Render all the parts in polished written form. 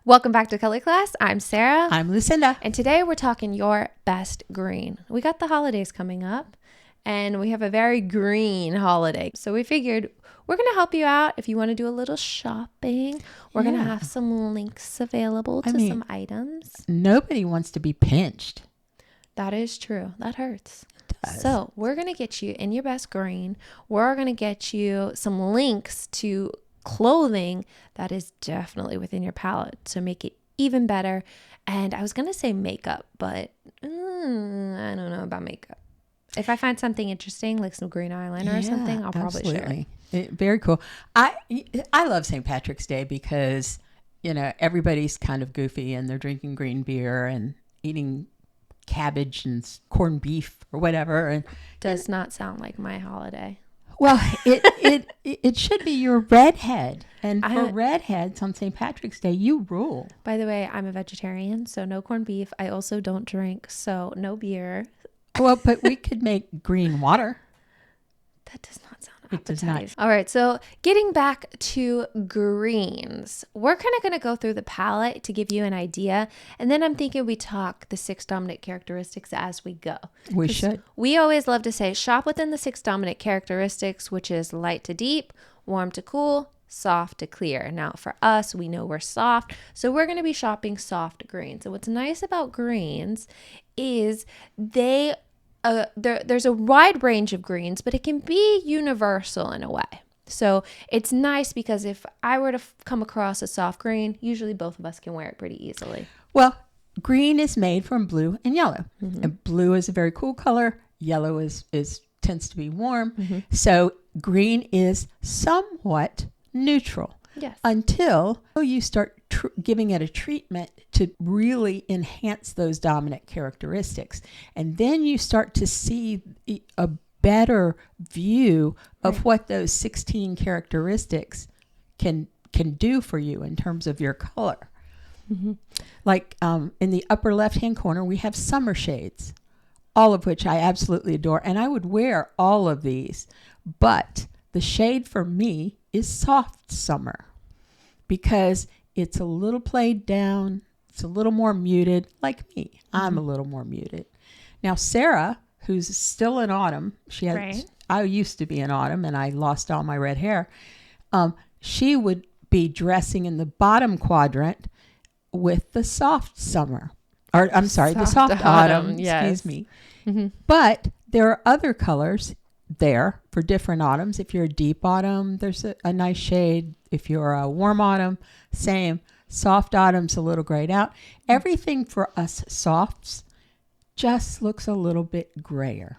Welcome back to Color Class. I'm Sarah. I'm Lucinda. And today we're talking your best green. We got the holidays coming up and we have a very green holiday. So we figured we're going to help you out if you want to do a little shopping. We're going to have some links available to some items. Nobody wants to be pinched. That is true. That hurts. It does. So we're going to get you in your best green. We're going to get you some links to clothing that is definitely within your palette to make it even better. And I was going to say makeup, but I don't know about makeup. If I find something interesting, like some green eyeliner or something, I'll probably share it. Very cool. I love St. Patrick's Day because, everybody's kind of goofy and they're drinking green beer and eating cabbage and corned beef or whatever. And does not sound like my holiday. Well, it should be your redhead. And for redheads on St. Patrick's Day, you rule. By the way, I'm a vegetarian, so no corned beef. I also don't drink, so no beer. Well, but we could make green water. That does not sound appetizing. It does not. All right, so getting back to greens, we're kind of going to go through the palette to give you an idea. And then I'm thinking we talk the 6 dominant characteristics as we go. We should. We always love to say shop within the 6 dominant characteristics, which is light to deep, warm to cool, soft to clear. Now for us, we know we're soft, so we're going to be shopping soft greens. And what's nice about greens is there's a wide range of greens, but it can be universal in a way. So it's nice because if I were to come across a soft green, usually both of us can wear it pretty easily. Well, green is made from blue and yellow. Mm-hmm. And blue is a very cool color. Yellow tends to be warm. Mm-hmm. So green is somewhat neutral. Yes. Until you start giving it a treatment to really enhance those dominant characteristics. And then you start to see a better view of what those 16 characteristics can do for you in terms of your color. Mm-hmm. Like in the upper left-hand corner, we have summer shades, all of which I absolutely adore. And I would wear all of these. But the shade for me is soft summer because it's a little played down. It's a little more muted, like me. Mm-hmm. I'm a little more muted. Now, Sarah, who's still in autumn, I used to be in autumn and I lost all my red hair. She would be dressing in the bottom quadrant with the soft summer. Or I'm sorry, the soft autumn. Yes. Excuse me. Mm-hmm. But there are other colors there for different autumns. If you're a deep autumn, there's a nice shade. If you're a warm autumn, same. Soft autumn's a little grayed out. Everything for us softs just looks a little bit grayer.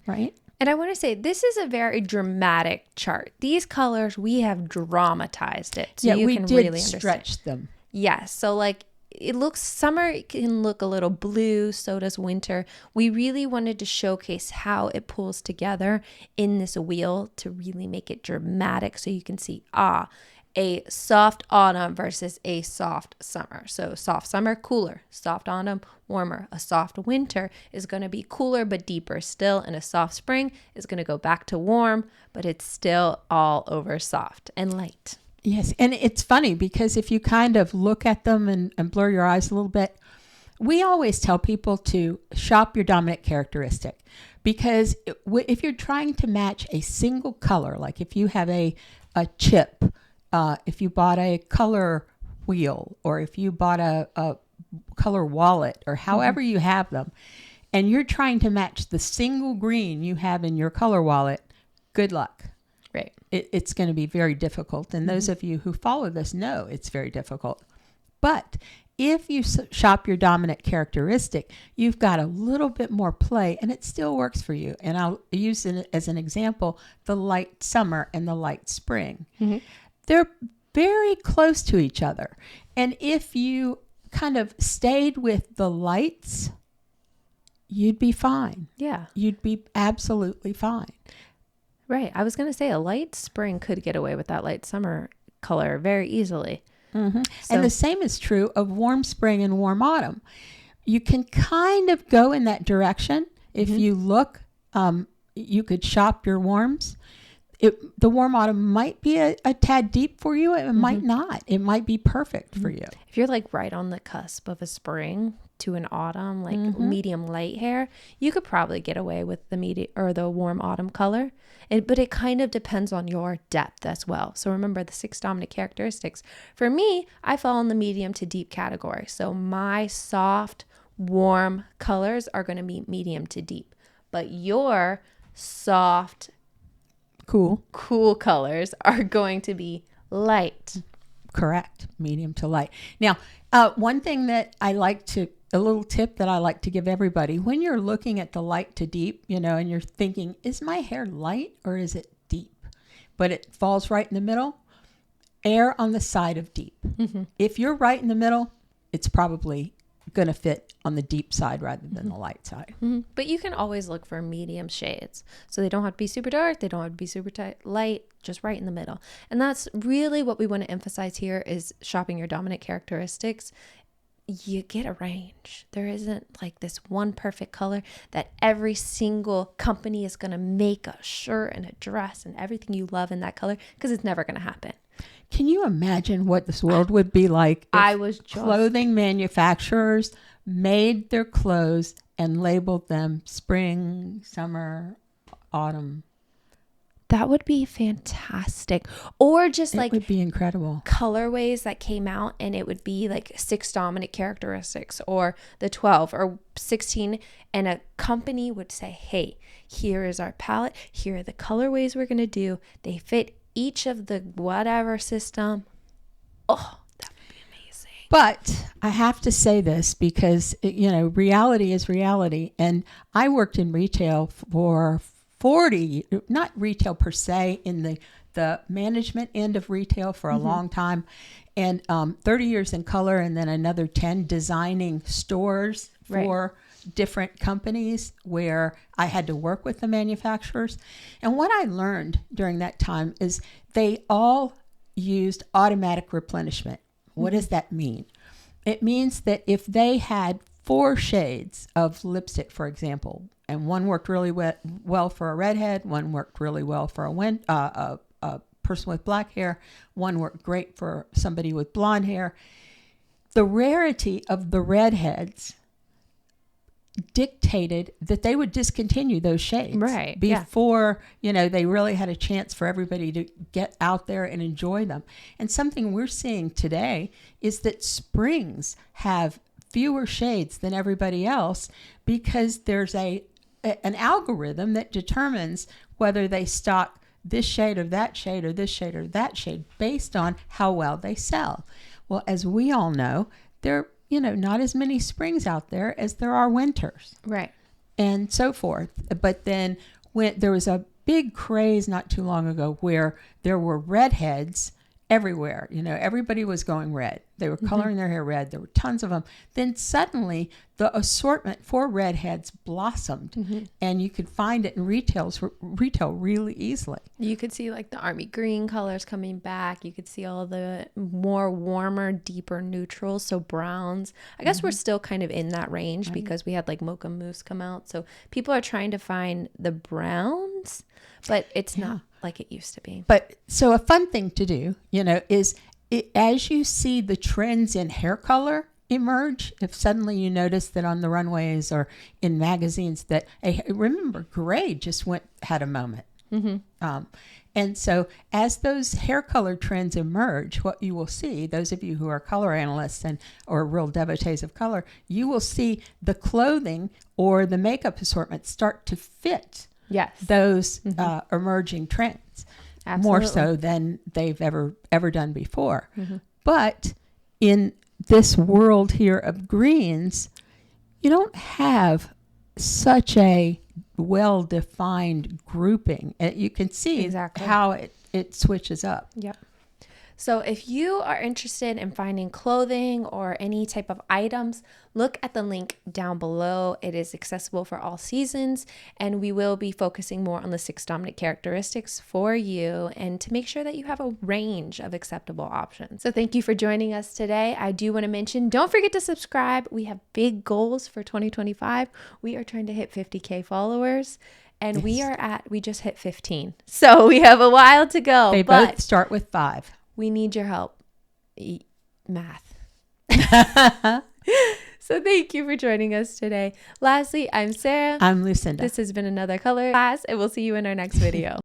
Right? And I want to say, this is a very dramatic chart. These colors, we have dramatized it. So you can really understand. Stretch them. Yes. So summer can look a little blue, so does winter. We really wanted to showcase how it pulls together in this wheel to really make it dramatic so you can see, a soft autumn versus a soft summer. So soft summer, cooler. Soft autumn, warmer. A soft winter is going to be cooler but deeper still. And a soft spring is going to go back to warm, but it's still all over soft and light. Yes. And it's funny because if you kind of look at them and blur your eyes a little bit, we always tell people to shop your dominant characteristic because if you're trying to match a single color, like if you have a chip, if you bought a color wheel or if you bought a color wallet or however you have them, and you're trying to match the single green you have in your color wallet, good luck. Right. It's going to be very difficult. And those of you who follow this know it's very difficult. But if you shop your dominant characteristic, you've got a little bit more play and it still works for you. And I'll use it as an example, the light summer and the light spring. Mm-hmm. They're very close to each other. And if you kind of stayed with the lights, you'd be fine. Yeah. You'd be absolutely fine. Right. I was going to say a light spring could get away with that light summer color very easily. Mm-hmm. And the same is true of warm spring and warm autumn. You can kind of go in that direction. If you look, you could shop your warms. the warm autumn might be a tad deep for you. It might not. It might be perfect for you. If you're like right on the cusp of a spring to an autumn, like medium light hair, you could probably get away with the medium or the warm autumn color. But it kind of depends on your depth as well. So remember the 6 dominant characteristics. For me, I fall in the medium to deep category. So my soft, warm colors are going to be medium to deep. But your soft, cool colors are going to be light. Correct. Medium to light. Now, one thing that a little tip that I like to give everybody, when you're looking at the light to deep, and you're thinking, is my hair light or is it deep? But it falls right in the middle. Err on the side of deep. If you're right in the middle, it's probably going to fit on the deep side rather than the light side. But you can always look for medium shades. So they don't have to be super dark. They don't have to be super light, just right in the middle. And that's really what we want to emphasize here is shopping your dominant characteristics. You get a range. There isn't like this one perfect color that every single company is going to make a shirt and a dress and everything you love in that color, because it's never going to happen. Can you imagine what this world would be like if clothing manufacturers made their clothes and labeled them spring, summer, autumn? That would be fantastic. Or just it would be incredible. Colorways that came out and it would be like 6 dominant characteristics or the 12 or 16. And a company would say, hey, here is our palette. Here are the colorways we're going to do. They fit each of the whatever system. Oh, that would be amazing. But I have to say this because, reality is reality. And I worked in retail for 40, not retail per se, in the management end of retail for a long time. And 30 years in color and then another 10 designing stores for different companies where I had to work with the manufacturers. And what I learned during that time is they all used automatic replenishment. What does that mean? It means that if they had 4 shades of lipstick, for example, and one worked really well for a redhead, one worked really well for a person with black hair, one worked great for somebody with blonde hair, the rarity of the redheads dictated that they would discontinue those shades before they really had a chance for everybody to get out there and enjoy them. And something we're seeing today is that springs have fewer shades than everybody else because there's an algorithm that determines whether they stock this shade or that shade or this shade or that shade based on how well they sell. Well, as we all know, there not as many springs out there as there are winters. Right. And so forth. But then when there was a big craze not too long ago where there were redheads everywhere. Everybody was going red. They were coloring their hair red. There were tons of them. Then suddenly the assortment for redheads blossomed and you could find it in retail really easily. You could see like the army green colors coming back. You could see all the more warmer, deeper neutrals. So browns, I guess we're still kind of in that range because we had like mocha mousse come out. So people are trying to find the browns, but it's not like it used to be. But so a fun thing to do, is as you see the trends in hair color emerge, if suddenly you notice that on the runways or in magazines that, remember, gray just had a moment. And so as those hair color trends emerge, what you will see, those of you who are color analysts or real devotees of color, you will see the clothing or the makeup assortment start to fit those emerging trends. Absolutely. More so than they've ever done before. But in this world here of greens, you don't have such a well-defined grouping. You can see how it switches up. Yep. So if you are interested in finding clothing or any type of items, look at the link down below. It is accessible for all seasons, and we will be focusing more on the 6 dominant characteristics for you and to make sure that you have a range of acceptable options. So thank you for joining us today. I do want to mention, don't forget to subscribe. We have big goals for 2025. We are trying to hit 50K followers. And we just hit 15. So we have a while to go. They both start with 5. We need your help. Math. So thank you for joining us today. Lastly, I'm Sarah. I'm Lucinda. This has been another color class, and we'll see you in our next video.